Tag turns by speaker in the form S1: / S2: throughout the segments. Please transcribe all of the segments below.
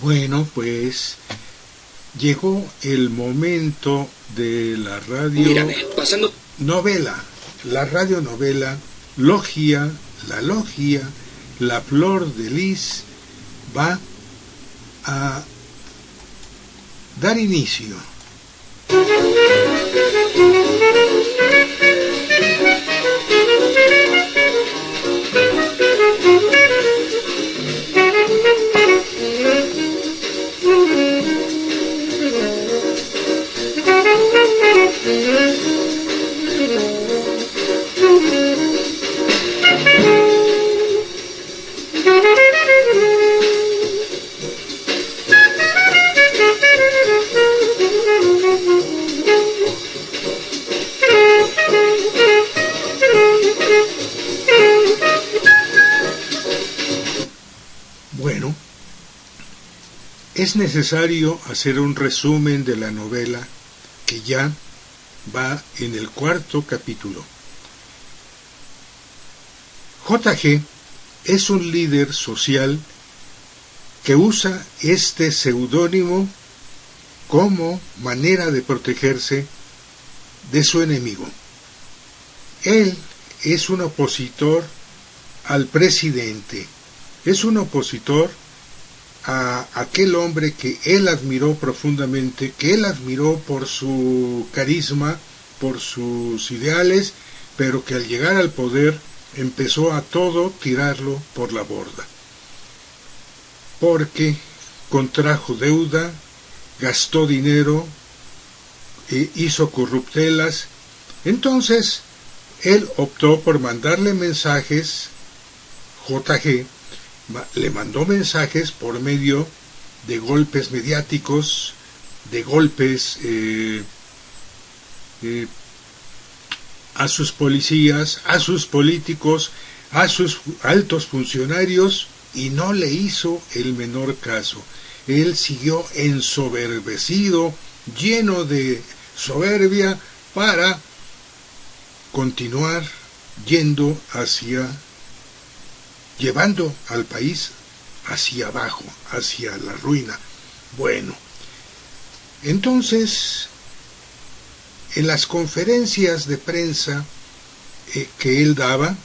S1: Bueno, pues llegó el momento de la
S2: Mírame, pasando.
S1: novela, la radionovela Logia, la flor de lis va a dar inicio. Bueno, es necesario hacer un resumen de la novela que ya va en el 4º capítulo. J.G. es un líder social que usa este seudónimo como manera de protegerse de su enemigo. Él es un opositor al presidente, es un opositor a aquel hombre que él admiró profundamente, que él admiró por su carisma, por sus ideales, pero que al llegar al poder empezó a todo tirarlo por la borda. Porque contrajo deuda, gastó dinero, hizo corruptelas. Entonces, él optó por mandarle mensajes, J.G., le mandó mensajes por medio de golpes mediáticos, de golpes a sus policías, a sus políticos, a sus altos funcionarios, y no le hizo el menor caso. Él siguió ensoberbecido, lleno de soberbia, para continuar yendo llevando al país hacia abajo, hacia la ruina. Bueno, entonces, en las conferencias de prensa que él daba,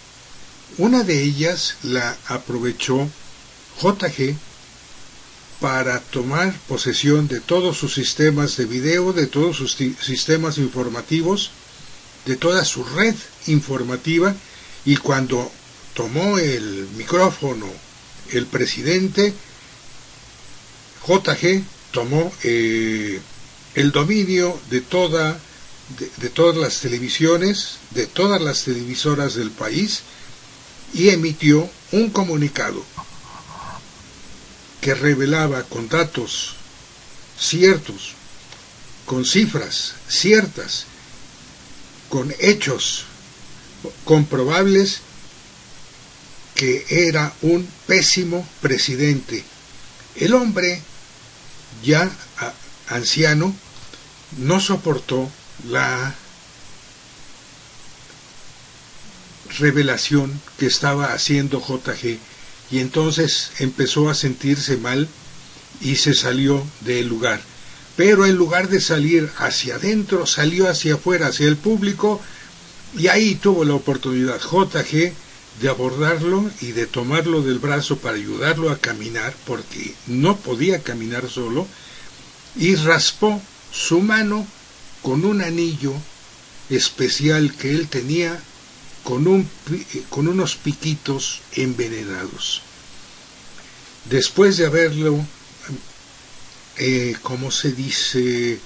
S1: una de ellas la aprovechó J.G. para tomar posesión de todos sus sistemas de video, de todos sus sistemas informativos, de toda su red informativa, y cuando tomó el micrófono el presidente, J.G. tomó el dominio de todas las televisiones, de todas las televisoras del país, y emitió un comunicado que revelaba con datos ciertos, con cifras ciertas, con hechos comprobables, que era un pésimo presidente. El hombre, ya anciano, no soportó la revelación que estaba haciendo J.G. y entonces empezó a sentirse mal y se salió del lugar. Pero en lugar de salir hacia adentro, salió hacia afuera, hacia el público, y ahí tuvo la oportunidad J.G. de abordarlo y de tomarlo del brazo para ayudarlo a caminar, porque no podía caminar solo, y raspó su mano con un anillo especial que él tenía, con unos piquitos envenenados. Después de haberlo, ¿cómo se dice?,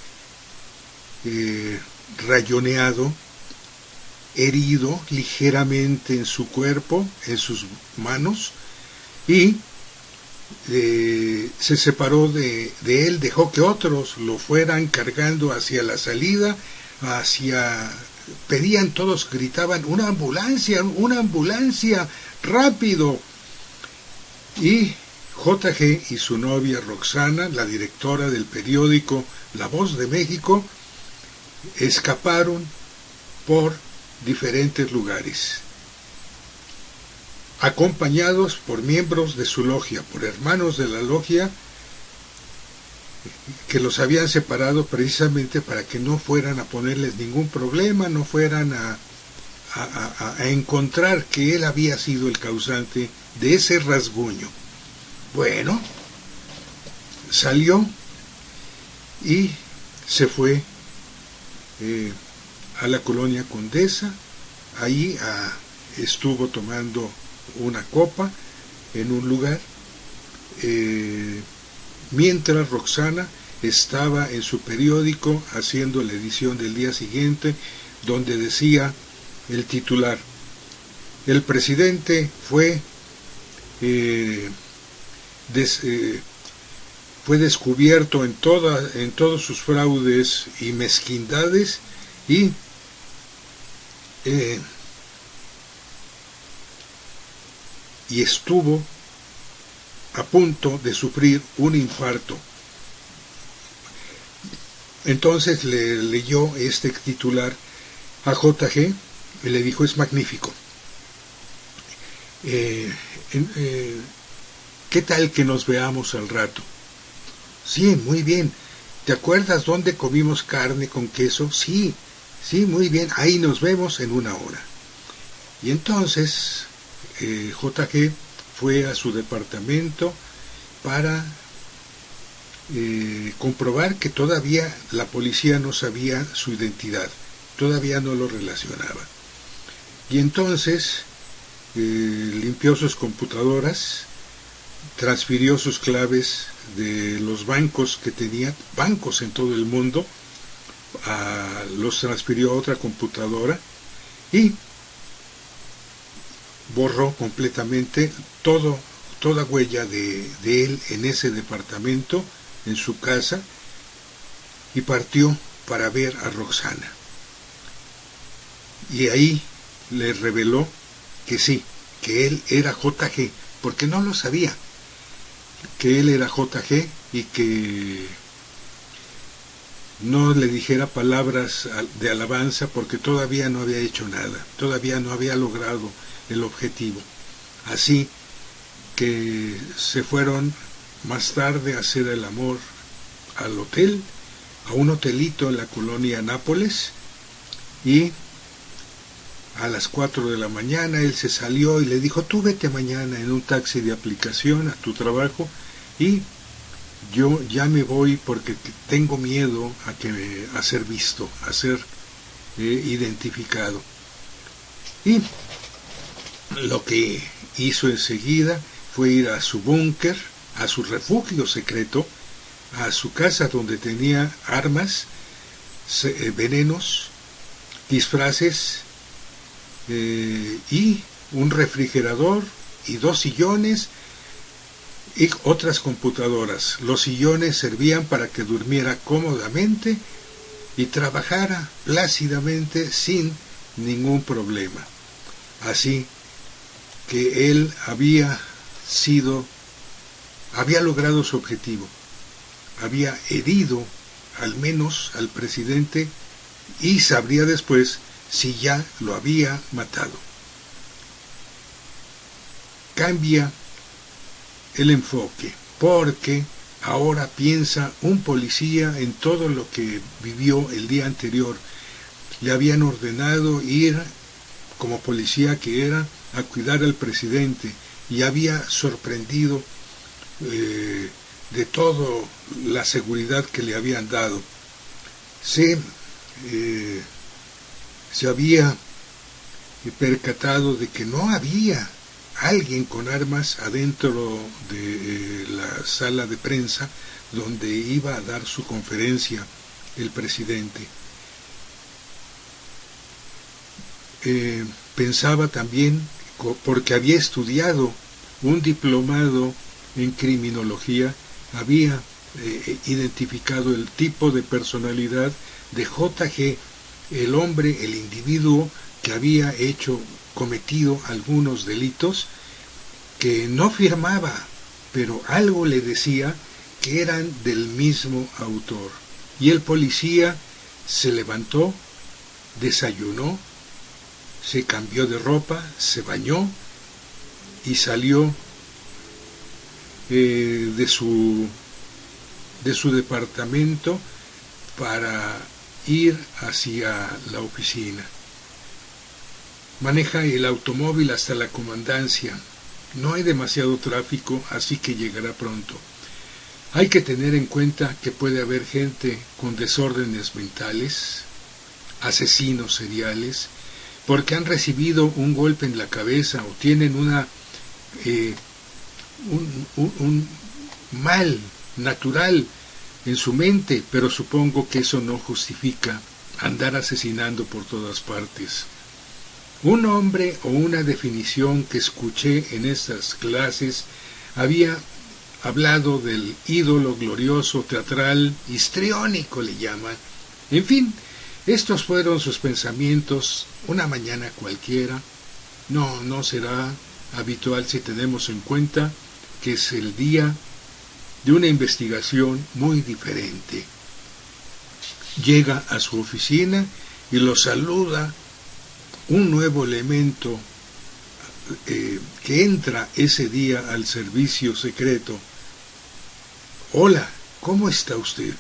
S1: rayoneado, herido ligeramente en su cuerpo, en sus manos, y se separó de él, dejó que otros lo fueran cargando hacia la salida, pedían todos, gritaban, una ambulancia, rápido. Y J.G. y su novia Roxana, la directora del periódico La Voz de México, escaparon por diferentes lugares, acompañados por miembros de su logia, por hermanos de la logia, que los habían separado precisamente para que no fueran a ponerles ningún problema, no fueran a encontrar que él había sido el causante de ese rasguño. Bueno, salió y se fue a la colonia Condesa. Ahí estuvo tomando una copa en un lugar, mientras Roxana estaba en su periódico haciendo la edición del día siguiente, donde decía el titular: el presidente fue descubierto en todos sus fraudes y mezquindades y estuvo a punto de sufrir un infarto. Entonces le leyó este titular a JG y le dijo: es magnífico. ¿Qué tal que nos veamos al rato? Sí, muy bien. ¿Te acuerdas dónde comimos carne con queso? Sí, muy bien. Ahí nos vemos en una hora. Y entonces JG fue a su departamento para comprobar que todavía la policía no sabía su identidad, todavía no lo relacionaba. Y entonces limpió sus computadoras, transfirió sus claves de los bancos que tenía, bancos en todo el mundo, los transfirió a otra computadora y borró completamente toda huella de él en ese departamento, en su casa, y partió para ver a Roxana. Y ahí le reveló que sí, que él era JG, porque no lo sabía, que él era JG y que no le dijera palabras de alabanza porque todavía no había hecho nada, todavía no había logrado el objetivo. Así que se fueron más tarde a hacer el amor al hotel, a un hotelito en la colonia Nápoles, y a las 4 de la mañana él se salió y le dijo: tú vete mañana en un taxi de aplicación a tu trabajo y yo ya me voy porque tengo miedo a ser visto, a ser identificado. Y lo que hizo enseguida fue ir a su búnker, a su refugio secreto, a su casa donde tenía armas, venenos, disfraces y un refrigerador y 2 sillones y otras computadoras. Los sillones servían para que durmiera cómodamente y trabajara plácidamente sin ningún problema. Así que él había logrado su objetivo, había herido al menos al presidente y sabría después si ya lo había matado. Cambia el enfoque, porque ahora piensa un policía en todo lo que vivió el día anterior. Le habían ordenado ir, como policía que era, a cuidar al presidente y había sorprendido de todo la seguridad que le habían dado. Se había percatado de que no había alguien con armas adentro de la sala de prensa donde iba a dar su conferencia el presidente. Pensaba también, porque había estudiado un diplomado en criminología, había identificado el tipo de personalidad de JG, el hombre, el individuo que había cometido algunos delitos, que no firmaba, pero algo le decía que eran del mismo autor. Y el policía se levantó, desayunó, se cambió de ropa, se bañó y salió de su de su departamento para ir hacia la oficina. Maneja el automóvil hasta la comandancia. No hay demasiado tráfico, así que llegará pronto. Hay que tener en cuenta que puede haber gente con desórdenes mentales, asesinos seriales, porque han recibido un golpe en la cabeza o tienen un mal natural en su mente, pero supongo que eso no justifica andar asesinando por todas partes. Un nombre o una definición que escuché en estas clases había hablado del ídolo glorioso teatral histriónico, le llaman. En fin, estos fueron sus pensamientos una mañana cualquiera. No será habitual si tenemos en cuenta que es el día de una investigación muy diferente. Llega a su oficina y lo saluda un nuevo elemento que entra ese día al servicio secreto. Hola, ¿cómo está usted?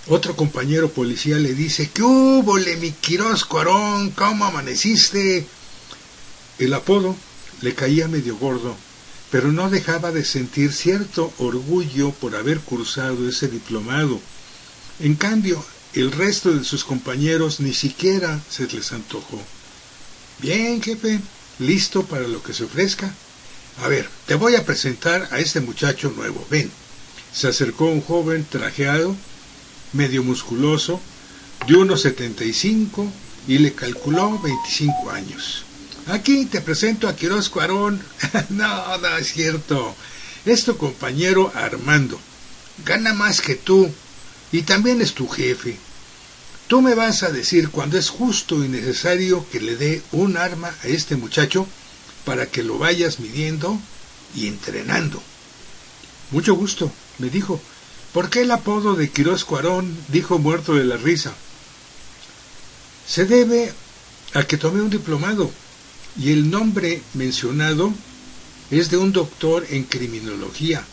S1: Otro compañero policía le dice, ¿qué hubo, mi Quirós Cuarón? ¿Cómo amaneciste? El apodo le caía medio gordo, pero no dejaba de sentir cierto orgullo por haber cursado ese diplomado. En cambio, el resto de sus compañeros ni siquiera se les antojó. Bien, jefe, ¿listo para lo que se ofrezca? A ver, te voy a presentar a este muchacho nuevo, ven. Se acercó un joven trajeado, medio musculoso, de unos 75 y le calculó 25 años. Aquí te presento a Quirós Cuarón. No es cierto. Es tu compañero Armando. Gana más que tú y también es tu jefe. Tú me vas a decir cuándo es justo y necesario que le dé un arma a este muchacho para que lo vayas midiendo y entrenando. Mucho gusto, me dijo. ¿Por qué el apodo de Quirós Cuarón? Dijo muerto de la risa. Se debe a que tomé un diplomado y el nombre mencionado es de un doctor en criminología,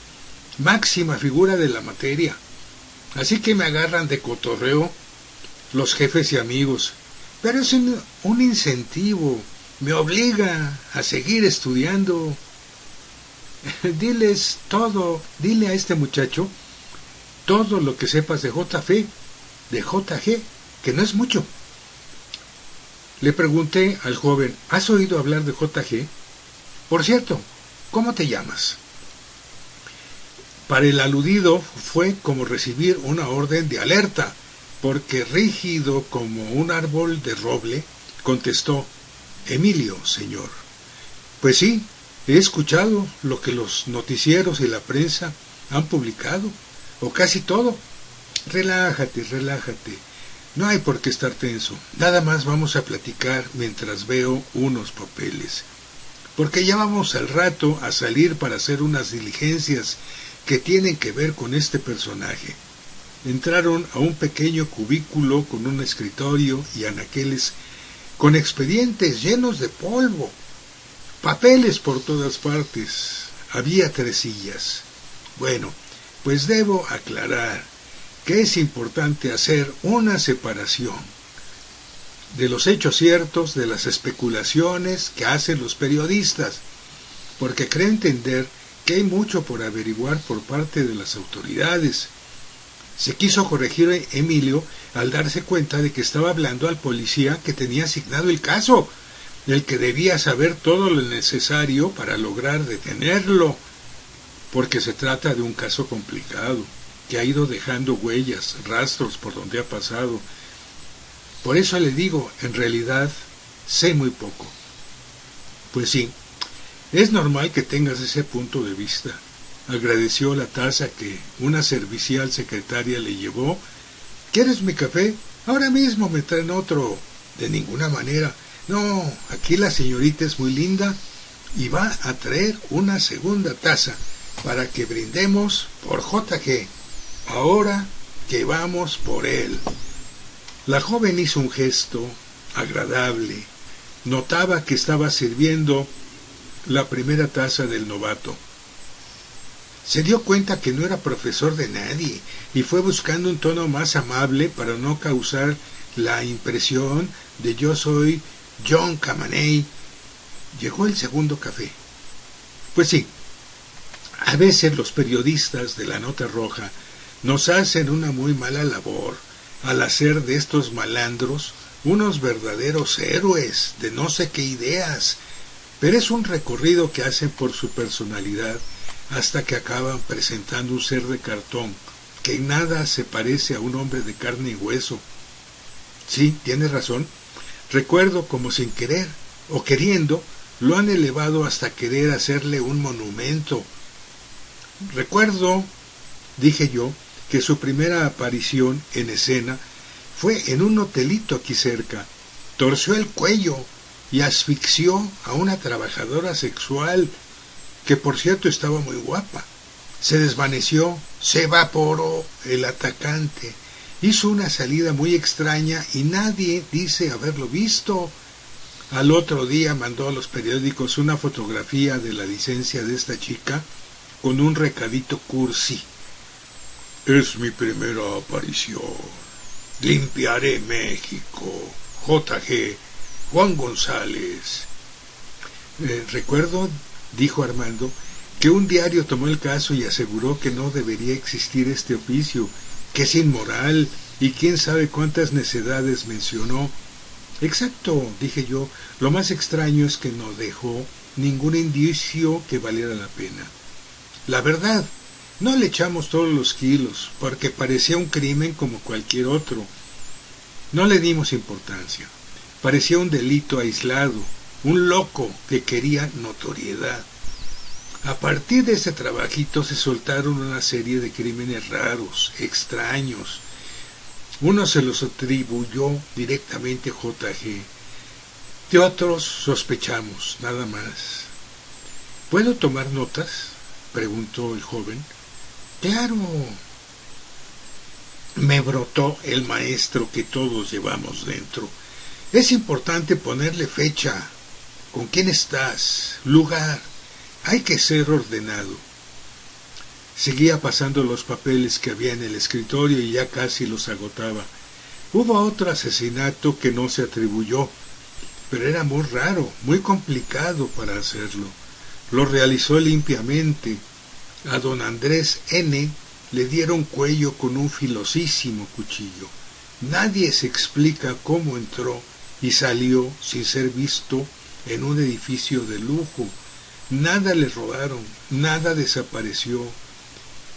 S1: máxima figura de la materia. Así que me agarran de cotorreo los jefes y amigos, pero es un incentivo, me obliga a seguir estudiando. Dile a este muchacho todo lo que sepas de JG, que no es mucho. Le pregunté al joven, ¿has oído hablar de JG? Por cierto, ¿cómo te llamas? Para el aludido fue como recibir una orden de alerta, porque rígido como un árbol de roble, contestó, Emilio, señor. Pues sí, he escuchado lo que los noticieros y la prensa han publicado, o casi todo. Relájate. No hay por qué estar tenso. Nada más vamos a platicar mientras veo unos papeles. Porque ya vamos al rato a salir para hacer unas diligencias que tienen que ver con este personaje. Entraron a un pequeño cubículo con un escritorio y anaqueles con expedientes llenos de polvo, papeles por todas partes. Había 3 sillas. Bueno, pues debo aclarar que es importante hacer una separación de los hechos ciertos de las especulaciones que hacen los periodistas, porque creo entender que hay mucho por averiguar por parte de las autoridades. Se quiso corregir Emilio al darse cuenta de que estaba hablando al policía que tenía asignado el caso, el que debía saber todo lo necesario para lograr detenerlo, porque se trata de un caso complicado, que ha ido dejando huellas, rastros por donde ha pasado. Por eso le digo, en realidad, sé muy poco. Pues sí, es normal que tengas ese punto de vista. Agradeció la taza que una servicial secretaria le llevó. ¿Quieres mi café? Ahora mismo me traen otro. De ninguna manera. No, aquí la señorita es muy linda y va a traer una segunda taza para que brindemos por JG. Ahora que vamos por él. La joven hizo un gesto agradable. Notaba que estaba sirviendo la primera taza del novato. Se dio cuenta que no era profesor de nadie y fue buscando un tono más amable para no causar la impresión de yo soy John Camaney. Llegó el segundo café. Pues sí, a veces los periodistas de la Nota Roja nos hacen una muy mala labor al hacer de estos malandros unos verdaderos héroes de no sé qué ideas, pero es un recorrido que hacen por su personalidad hasta que acaban presentando un ser de cartón que en nada se parece a un hombre de carne y hueso. Sí, tienes razón. Recuerdo como sin querer o queriendo lo han elevado hasta querer hacerle un monumento. Recuerdo, dije yo, que su primera aparición en escena fue en un hotelito aquí cerca. Torció el cuello y asfixió a una trabajadora sexual, que por cierto estaba muy guapa. Se desvaneció, se evaporó el atacante. Hizo una salida muy extraña y nadie dice haberlo visto. Al otro día mandó a los periódicos una fotografía de la licencia de esta chica con un recadito cursi. Es mi primera aparición. Limpiaré México. J.G. Juan González. Recuerdo, dijo Armando, que un diario tomó el caso y aseguró que no debería existir este oficio, que es inmoral, y quién sabe cuántas necedades mencionó. Exacto, dije yo, lo más extraño es que no dejó ningún indicio que valiera la pena. La verdad, no le echamos todos los kilos, porque parecía un crimen como cualquier otro. No le dimos importancia. Parecía un delito aislado, un loco que quería notoriedad. A partir de ese trabajito se soltaron una serie de crímenes raros, extraños. Uno se los atribuyó directamente a J.G. De otros sospechamos, nada más. ¿Puedo tomar notas?, preguntó el joven. Claro. Me brotó el maestro que todos llevamos dentro. Es importante ponerle fecha. ¿Con quién estás? Lugar. Hay que ser ordenado. Seguía pasando los papeles que había en el escritorio y ya casi los agotaba. Hubo otro asesinato que no se atribuyó, pero era muy raro, muy complicado para hacerlo. Lo realizó limpiamente. A don Andrés N. le dieron cuello con un filosísimo cuchillo. Nadie se explica cómo entró y salió sin ser visto en un edificio de lujo. Nada le robaron, nada desapareció.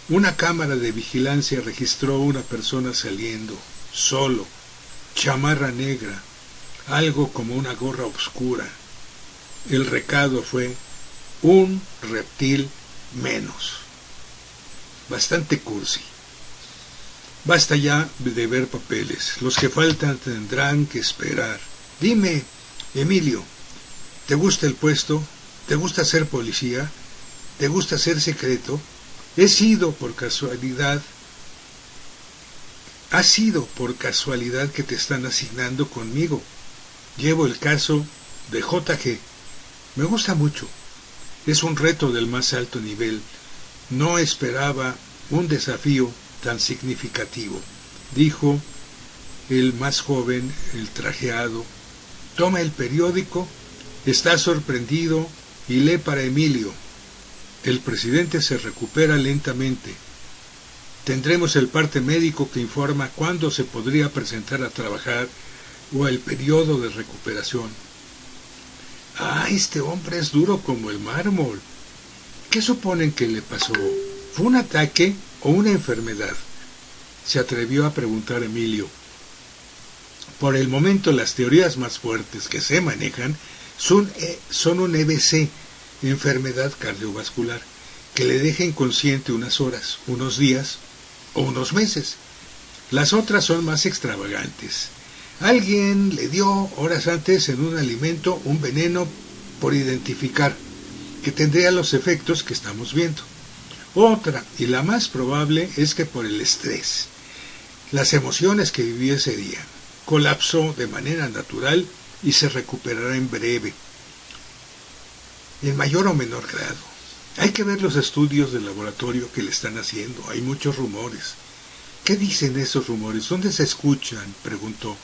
S1: Una cámara de vigilancia registró a una persona saliendo, solo, chamarra negra, algo como una gorra oscura. El recado fue: un reptil menos. Bastante cursi. Basta ya de ver papeles. Los que faltan tendrán que esperar. Dime, Emilio, ¿te gusta el puesto? ¿Te gusta ser policía? ¿Te gusta ser secreto? Ha sido por casualidad que te están asignando conmigo. Llevo el caso de J.G. Me gusta mucho. Es un reto del más alto nivel. No esperaba un desafío tan significativo, dijo el más joven, el trajeado. Toma el periódico, está sorprendido y lee para Emilio. El presidente se recupera lentamente. Tendremos el parte médico que informa cuándo se podría presentar a trabajar o el periodo de recuperación. Ah, este hombre es duro como el mármol. ¿Qué suponen que le pasó? ¿Fue un ataque o una enfermedad?, se atrevió a preguntar Emilio. Por el momento las teorías más fuertes que se manejan son un EBC, enfermedad cardiovascular, que le deja inconsciente unas horas, unos días o unos meses. Las otras son más extravagantes. Alguien le dio horas antes en un alimento un veneno por identificar, que tendría los efectos que estamos viendo. Otra, y la más probable, es que por el estrés, las emociones que vivió ese día, colapsó de manera natural y se recuperará en breve, en mayor o menor grado. Hay que ver los estudios de laboratorio que le están haciendo. Hay muchos rumores. ¿Qué dicen esos rumores? ¿Dónde se escuchan?, preguntó.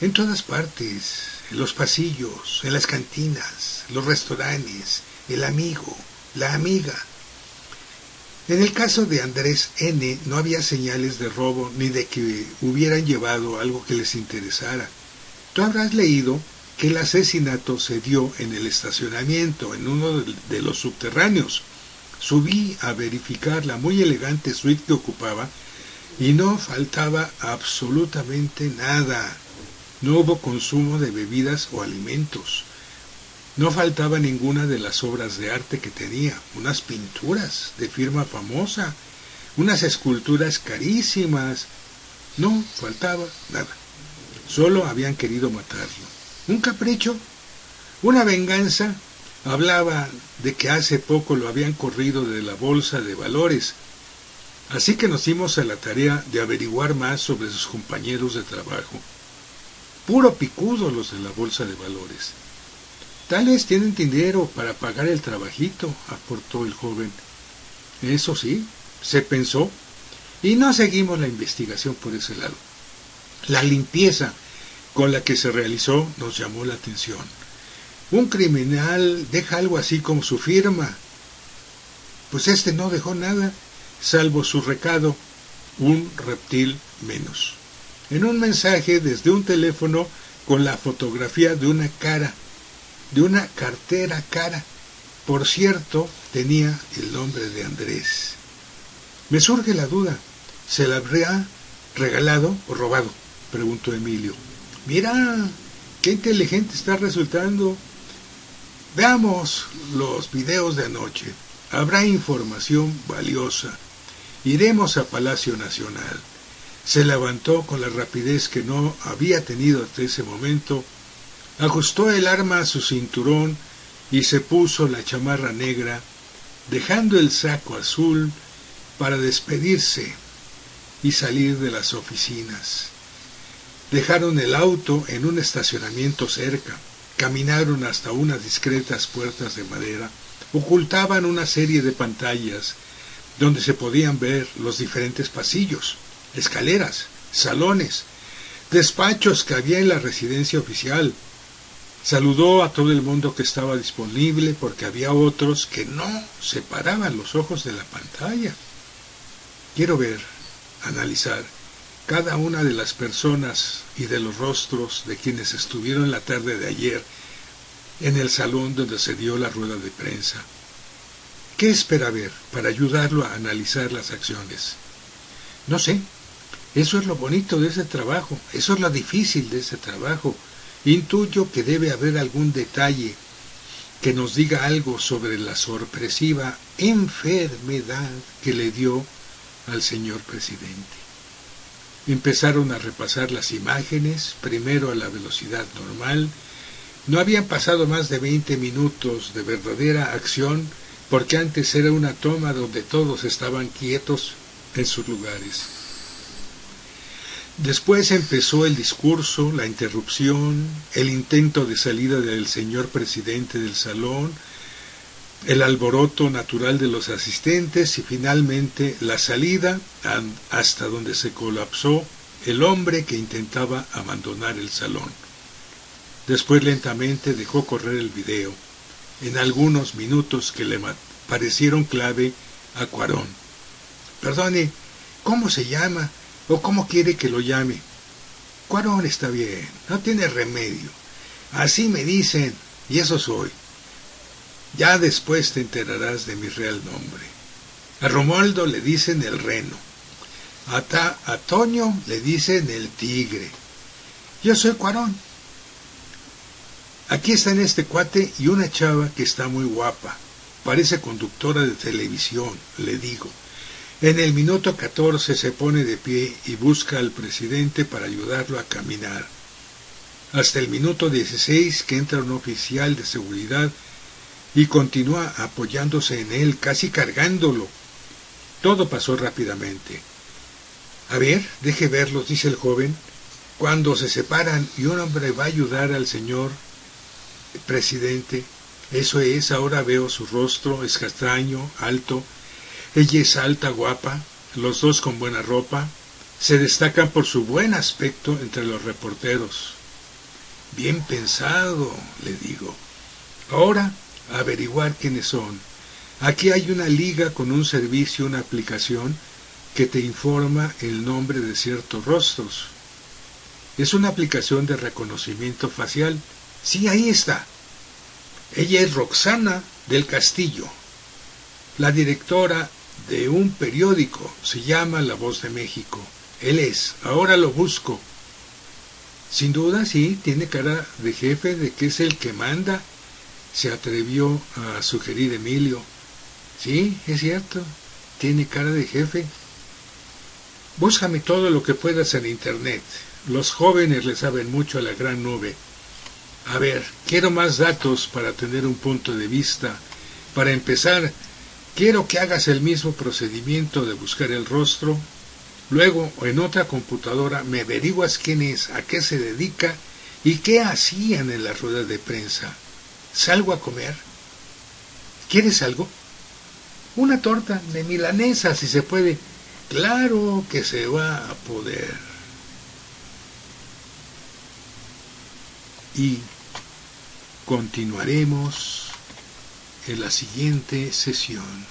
S1: En todas partes, en los pasillos, en las cantinas, los restaurantes, el amigo, la amiga. En el caso de Andrés N. no había señales de robo ni de que hubieran llevado algo que les interesara. Tú habrás leído que el asesinato se dio en el estacionamiento, en uno de los subterráneos. Subí a verificar la muy elegante suite que ocupaba y no faltaba absolutamente nada. No hubo consumo de bebidas o alimentos. No faltaba ninguna de las obras de arte que tenía, unas pinturas de firma famosa, unas esculturas carísimas. No faltaba nada. Solo habían querido matarlo. ¿Un capricho? ¿Una venganza? Hablaba de que hace poco lo habían corrido de la bolsa de valores. Así que nos dimos a la tarea de averiguar más sobre sus compañeros de trabajo. Puro picudo los de la bolsa de valores. Tales tienen dinero para pagar el trabajito, aportó el joven. Eso sí, se pensó, y no seguimos la investigación por ese lado. La limpieza con la que se realizó nos llamó la atención. Un criminal deja algo así como su firma. Pues este no dejó nada, salvo su recado, un reptil menos. En un mensaje desde un teléfono con la fotografía de una cara, de una cartera cara. Por cierto, tenía el nombre de Andrés. Me surge la duda, ¿se la habría regalado o robado?, preguntó Emilio. Mira, qué inteligente está resultando. Veamos los videos de anoche. Habrá información valiosa. Iremos a Palacio Nacional. Se levantó con la rapidez que no había tenido hasta ese momento, ajustó el arma a su cinturón y se puso la chamarra negra, dejando el saco azul para despedirse y salir de las oficinas. Dejaron el auto en un estacionamiento cerca, caminaron hasta unas discretas puertas de madera, ocultaban una serie de pantallas donde se podían ver los diferentes pasillos, escaleras, salones, despachos que había en la residencia oficial. Saludó a todo el mundo que estaba disponible porque había otros que no separaban los ojos de la pantalla. Quiero ver, analizar cada una de las personas y de los rostros de quienes estuvieron la tarde de ayer en el salón donde se dio la rueda de prensa. ¿Qué espera ver para ayudarlo a analizar las acciones? No sé. Eso es lo bonito de ese trabajo, eso es lo difícil de ese trabajo. Intuyo que debe haber algún detalle que nos diga algo sobre la sorpresiva enfermedad que le dio al señor presidente. Empezaron a repasar las imágenes, primero a la velocidad normal. No habían pasado más de 20 minutos de verdadera acción, porque antes era una toma donde todos estaban quietos en sus lugares. Después empezó el discurso, la interrupción, el intento de salida del señor presidente del salón, el alboroto natural de los asistentes y finalmente la salida hasta donde se colapsó el hombre que intentaba abandonar el salón. Después lentamente dejó correr el video, en algunos minutos que le parecieron clave a Cuarón. Perdone, ¿cómo se llama? ¿O cómo quiere que lo llame? Cuarón está bien, no tiene remedio. Así me dicen, y eso soy. Ya después te enterarás de mi real nombre. A Romualdo le dicen el Reno. A Toño le dicen el Tigre. Yo soy Cuarón. Aquí están este cuate y una chava que está muy guapa. Parece conductora de televisión, le digo. En el minuto 14 se pone de pie y busca al presidente para ayudarlo a caminar. Hasta el minuto 16 que entra un oficial de seguridad y continúa apoyándose en él, casi cargándolo. Todo pasó rápidamente. A ver, deje verlos, dice el joven. Cuando se separan y un hombre va a ayudar al señor presidente, Eso es, ahora veo su rostro, es castaño, alto. Ella es alta, guapa, los dos con buena ropa. Se destacan por su buen aspecto entre los reporteros. Bien pensado, le digo. Ahora, averiguar quiénes son. Aquí hay una liga con un servicio, una aplicación que te informa el nombre de ciertos rostros. Es una aplicación de reconocimiento facial. Sí, ahí está. Ella es Roxana del Castillo, la directora de un periódico, se llama La Voz de México. Él es, ahora lo busco. Sin duda, sí, tiene cara de jefe, de que es el que manda, se atrevió a sugerir Emilio. Sí, es cierto, tiene cara de jefe. Búscame todo lo que puedas en internet. Los jóvenes le saben mucho a la gran nube. A ver, quiero más datos para tener un punto de vista. Para empezar, quiero que hagas el mismo procedimiento de buscar el rostro. Luego, en otra computadora, me averiguas quién es, a qué se dedica y qué hacían en las ruedas de prensa. ¿Salgo a comer? ¿Quieres algo? Una torta de milanesa, si se puede. Claro que se va a poder. Y continuaremos en la siguiente sesión.